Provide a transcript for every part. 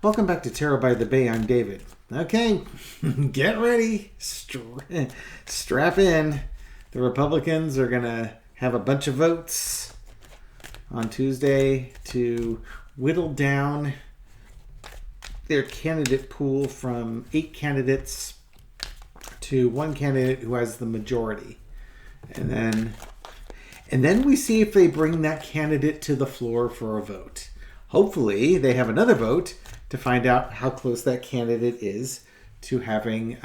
Welcome back to Tarot by the Bay. I'm David. Okay, get ready. Strap in. The Republicans are going to have a bunch of votes on Tuesday to whittle down their candidate pool from 8 candidates to 1 candidate who has the majority. And then we see if they bring that candidate to the floor for a vote. Hopefully, they have another vote to find out how close that candidate is to having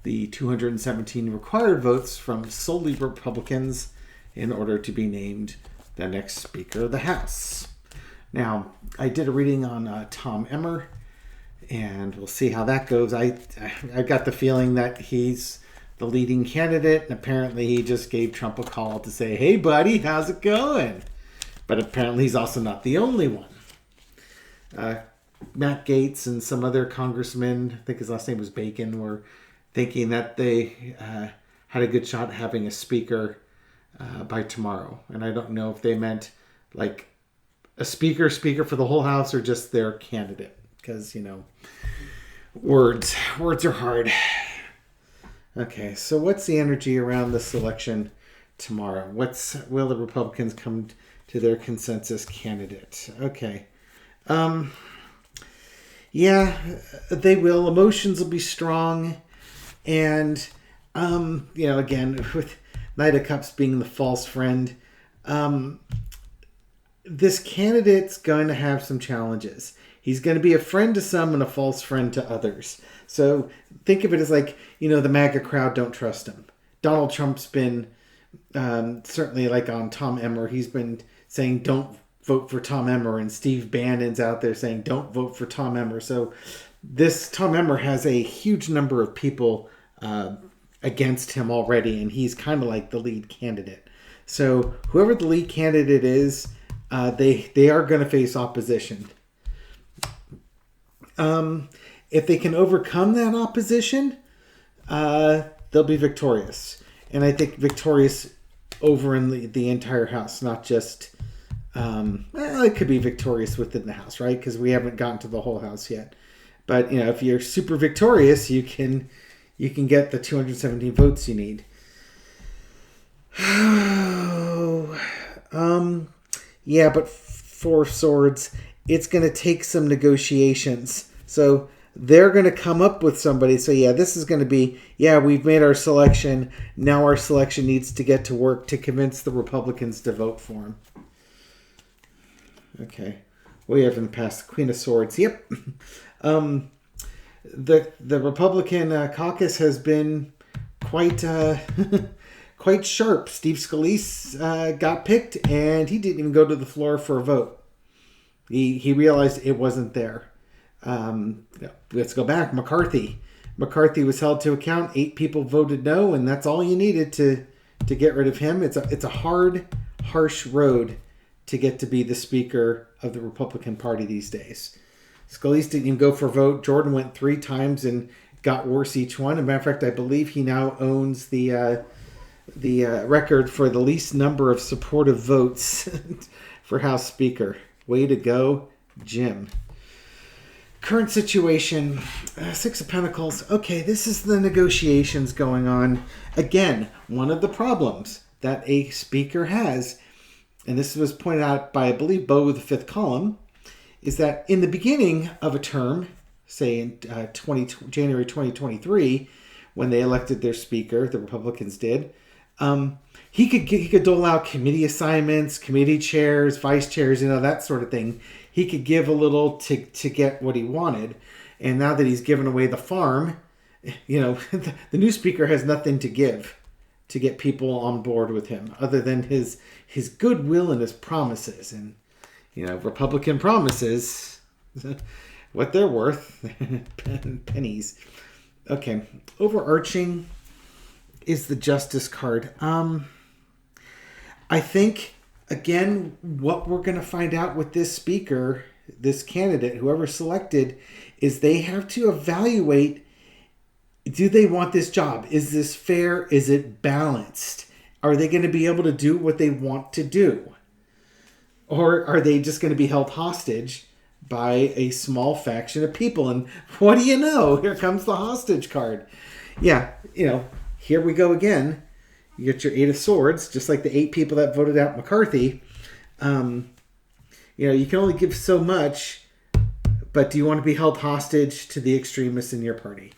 the 217 required votes from solely Republicans in order to be named the next Speaker of the House. Now, I did a reading on Tom Emmer, and we'll see how that goes. I got the feeling that he's the leading candidate, and apparently he just gave Trump a call to say, "Hey, buddy, how's it going?" But apparently he's also not the only one. Matt Gaetz and some other congressmen, I think his last name was Bacon, were thinking that they had a good shot at having a speaker by tomorrow. And I don't know if they meant like a speaker for the whole House or just their candidate. Because, words are hard. Okay, so what's the energy around this election tomorrow? Will the Republicans come to their consensus candidate? Okay. Yeah, they will. Emotions will be strong. And, again, with Knight of Cups being the false friend, this candidate's going to have some challenges. He's going to be a friend to some and a false friend to others. So think of it as like, the MAGA crowd don't trust him. Donald Trump's been, certainly like on Tom Emmer, he's been saying don't vote for Tom Emmer, and Steve Bannon's out there saying don't vote for Tom Emmer. So this Tom Emmer has a huge number of people against him already, and he's kind of like the lead candidate. So whoever the lead candidate is, they are going to face opposition. If they can overcome that opposition, they'll be victorious. And I think victorious over in the entire House, not just, it could be victorious within the House, right? Because we haven't gotten to the whole House yet. But, if you're super victorious, you can get the 217 votes you need. Yeah, but Four of Swords, it's going to take some negotiations. So they're going to come up with somebody. So yeah, this is going to be, we've made our selection. Now our selection needs to get to work to convince the Republicans to vote for him. Okay. We have in the past the Queen of Swords. Yep. The Republican caucus has been quite quite sharp. Steve Scalise got picked, and he didn't even go to the floor for a vote. He realized it wasn't there. Let's go back. McCarthy was held to account. 8 people voted no, and that's all you needed to get rid of him. It's a hard, harsh road to get to be the Speaker of the Republican Party these days. Scalise didn't even go for a vote. Jordan went 3 times and got worse each one. As a matter of fact, I believe he now owns the record for the least number of supportive votes for House Speaker. Way to go, Jim. Current situation, 6 of Pentacles. Okay, this is the negotiations going on. Again, one of the problems that a speaker has, and this was pointed out by, I believe, Bo, the 5th column, is that in the beginning of a term, say in January 2023, when they elected their speaker, the Republicans did, he could dole out committee assignments, committee chairs, vice chairs, that sort of thing. He could give a little to get what he wanted. And now that he's given away the farm, the new speaker has nothing to give to get people on board with him other than his goodwill and his promises. And, Republican promises, what they're worth, pennies. Okay, overarching is the Justice card. I think, again, what we're going to find out with this speaker, this candidate, whoever selected, is they have to evaluate, do they want this job? Is this fair? Is it balanced? Are they going to be able to do what they want to do? Or are they just going to be held hostage by a small faction of people. And what do you know? Here comes the hostage card. Yeah, here we go again. You get your 8 of Swords, just like the 8 people that voted out McCarthy. You can only give so much, but do you want to be held hostage to the extremists in your party?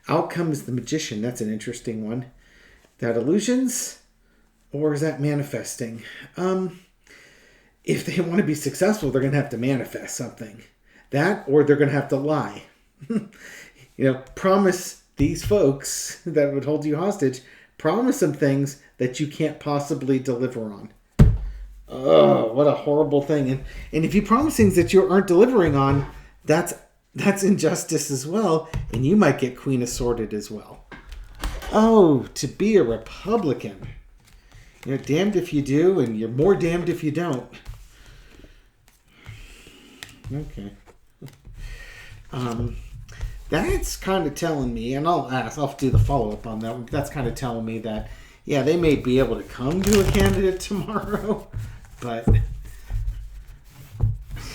Out comes the Magician. That's an interesting one. That illusions, or is that manifesting? If they want to be successful, they're going to have to manifest something. That, or they're going to have to lie. Promise these folks that would hold you hostage, promise them things that you can't possibly deliver on. Oh, what a horrible thing. And if you promise things that you aren't delivering on, that's injustice as well. And you might get Queen of Swords as well. Oh, to be a Republican. You're damned if you do, and you're more damned if you don't. Okay. That's kind of telling me, and I'll do the follow-up on that one. That's kind of telling me that, yeah, they may be able to come to a candidate tomorrow, but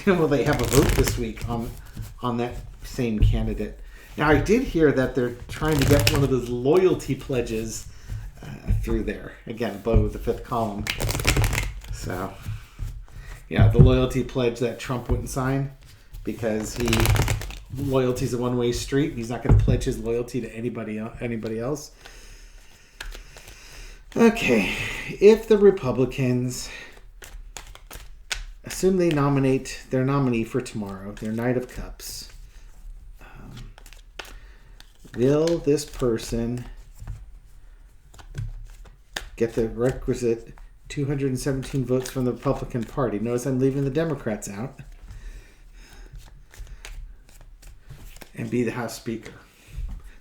will they have a vote this week on that same candidate? Now, I did hear that they're trying to get one of those loyalty pledges through there. Again, below the 5th column. So, yeah, the loyalty pledge that Trump wouldn't sign because loyalty's a one-way street. He's not going to pledge his loyalty to anybody else. Okay, if the Republicans assume they nominate their nominee for tomorrow, their Knight of Cups, will this person get the requisite 217 votes from the Republican Party? Notice I'm leaving the Democrats out. And be the House Speaker.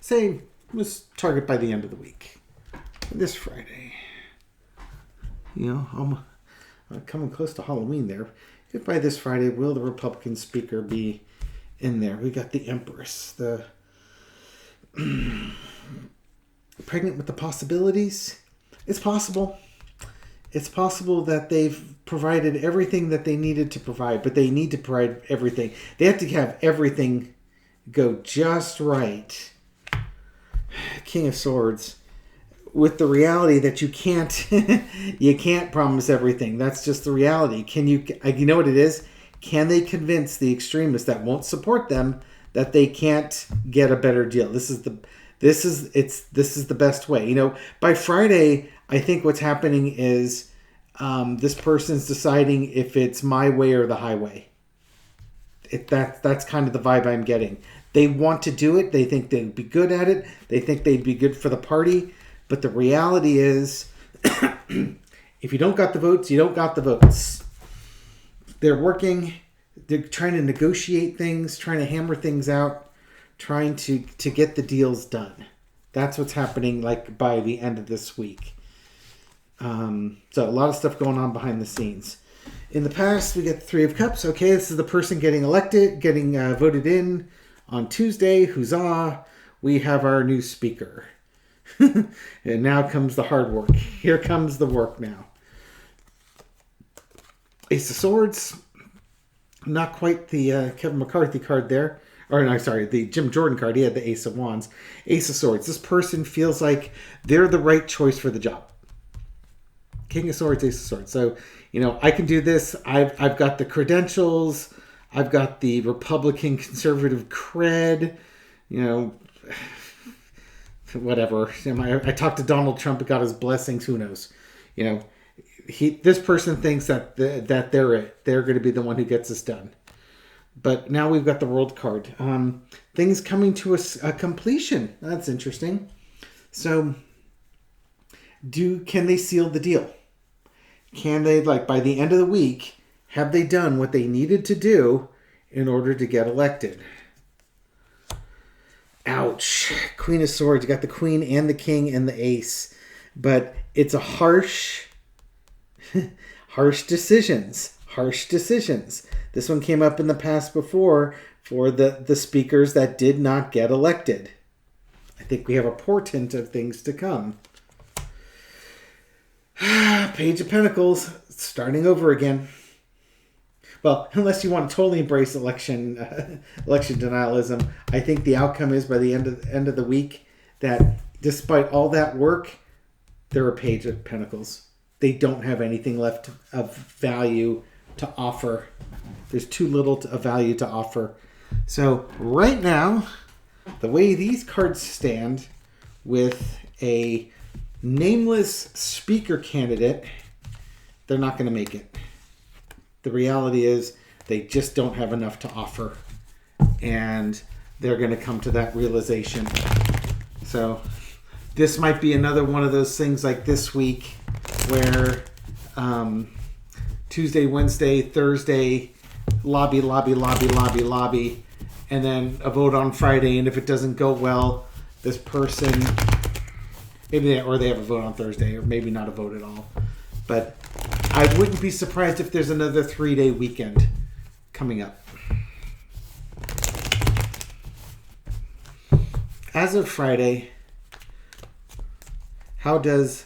Say, let's target by the end of the week. This Friday. I'm coming close to Halloween there. If by this Friday, will the Republican Speaker be in there? We got the Empress. The pregnant with the possibilities. It's possible. It's possible that they've provided everything that they needed to provide, but they need to provide everything. They have to have everything go just right. King of Swords, with the reality that you can't promise everything. That's just the reality. You know what it is? Can they convince the extremists that won't support them that they can't get a better deal? This is the best way. By Friday, I think what's happening is this person's deciding if it's my way or the highway. That's kind of the vibe I'm getting. They want to do it. They think they'd be good at it. They think they'd be good for the party. But the reality is, if you don't got the votes, you don't got the votes. They're working. They're trying to negotiate things, trying to hammer things out, trying to get the deals done. That's what's happening by the end of this week. So a lot of stuff going on behind the scenes. In the past, we get the 3 of Cups. Okay, this is the person getting elected, getting voted in on Tuesday. Huzzah! We have our new speaker. And now comes the hard work. Here comes the work now. Ace of Swords. Not quite the Kevin McCarthy card there. Or no, sorry, the Jim Jordan card. He had the Ace of Wands. Ace of Swords. This person feels like they're the right choice for the job. King of Swords, Ace of Swords. So, I can do this. I've got the credentials. I've got the Republican conservative cred. Whatever. I talked to Donald Trump and got his blessings. Who knows? This person thinks that they're it. They're going to be the one who gets this done. But now we've got the World card. Things coming to a completion. That's interesting. So, can they seal the deal? Can they, by the end of the week, have they done what they needed to do in order to get elected? Ouch. Queen of Swords. You got the Queen and the King and the Ace. But it's a harsh decisions. Harsh decisions. This one came up in the past before for the speakers that did not get elected. I think we have a portent of things to come. Page of Pentacles, starting over again. Well, unless you want to totally embrace election denialism, I think the outcome is by the end of the week that despite all that work, they're a page of pentacles. They don't have anything left of value to offer. There's too little of value to offer. So right now, the way these cards stand with a nameless speaker candidate, they're not going to make it. The reality is they just don't have enough to offer. And they're going to come to that realization. So this might be another one of those things like this week where Tuesday, Wednesday, Thursday, lobby, and then a vote on Friday. And if it doesn't go well, this person, they have a vote on Thursday, or maybe not a vote at all. But I wouldn't be surprised if there's another 3-day weekend coming up. As of Friday, how does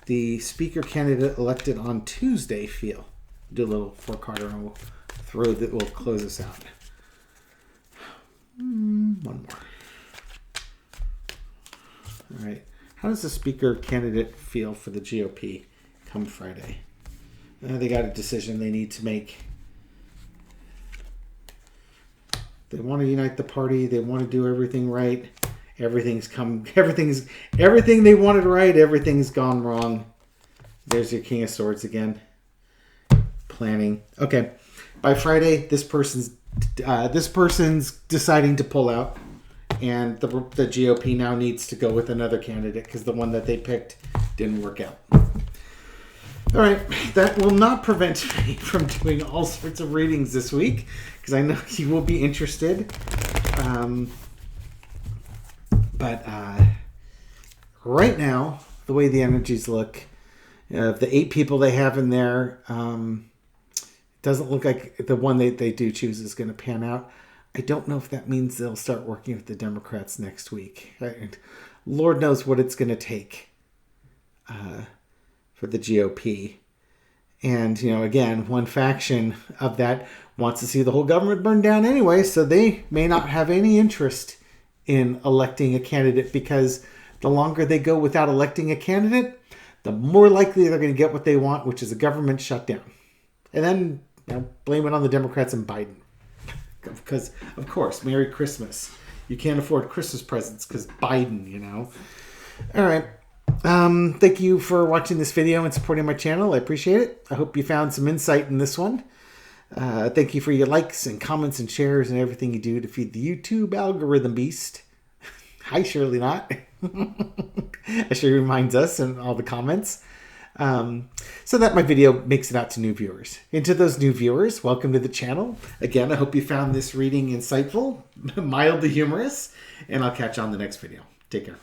the speaker candidate elected on Tuesday feel? Do a little four-carder and we'll close this out. One more. All right. How does the speaker candidate feel for the GOP come Friday? They got a decision they need to make. They want to unite the party. They want to do everything right. Everything they wanted right. Everything's gone wrong. There's your King of Swords again. Planning. Okay. By Friday, this person's deciding to pull out, and the GOP now needs to go with another candidate because the one that they picked didn't work out. All right, that will not prevent me from doing all sorts of readings this week because I know you will be interested. But right now, the way the energies look, the 8 people they have in there, doesn't look like the one they do choose is going to pan out. I don't know if that means they'll start working with the Democrats next week. Right? Lord knows what it's going to take for the GOP. And, again, one faction of that wants to see the whole government burn down anyway, so they may not have any interest in electing a candidate because the longer they go without electing a candidate, the more likely they're going to get what they want, which is a government shutdown. And then blame it on the Democrats and Biden. Because, of course, Merry Christmas. You can't afford Christmas presents because Biden, All right. Thank you for watching this video and supporting my channel. I appreciate it. I hope you found some insight in this one. Thank you for your likes and comments and shares and everything you do to feed the YouTube algorithm beast. Hi, Shirley Not. As she reminds us in all the comments. So that my video makes it out to new viewers. And to those new viewers, welcome to the channel. Again, I hope you found this reading insightful, mildly humorous, and I'll catch you on the next video. Take care.